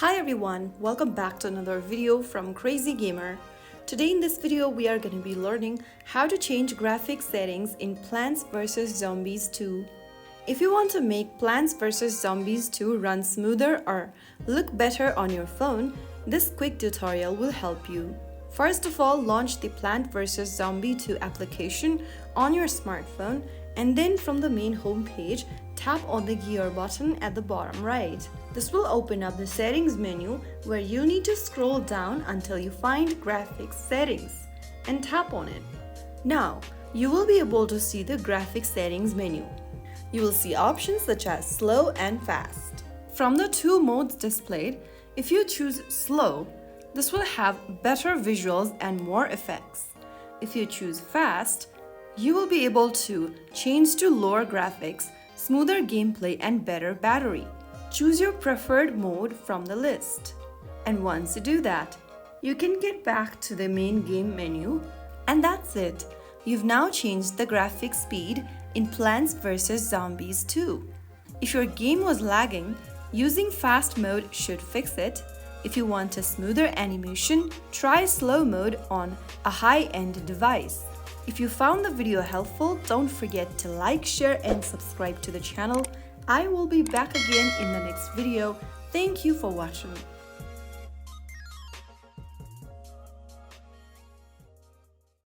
Hi everyone, welcome back to another video from Crazy Gamer. Today in this video we are going to be learning how to change graphics settings in Plants vs Zombies 2. If you want to make Plants vs Zombies 2 run smoother or look better on your phone, this quick tutorial will help you. First of all, launch the Plant vs Zombie 2 application on your smartphone, and then from the main home page, tap on the gear button at the bottom right. This will open up the settings menu where you need to scroll down until you find graphics settings and tap on it. Now, you will be able to see the graphics settings menu. You will see options such as slow and fast. From the two modes displayed, if you choose slow, this will have better visuals and more effects. If you choose fast, you will be able to change to lower graphics, smoother gameplay and better battery. Choose your preferred mode from the list. And once you do that, you can get back to the main game menu, and that's it. You've now changed the graphic speed in Plants vs Zombies 2. If your game was lagging, using fast mode should fix it. If you want a smoother animation, try slow mode on a high-end device. If you found the video helpful, don't forget to like, share and subscribe to the channel. I will be back again in the next video. Thank you for watching.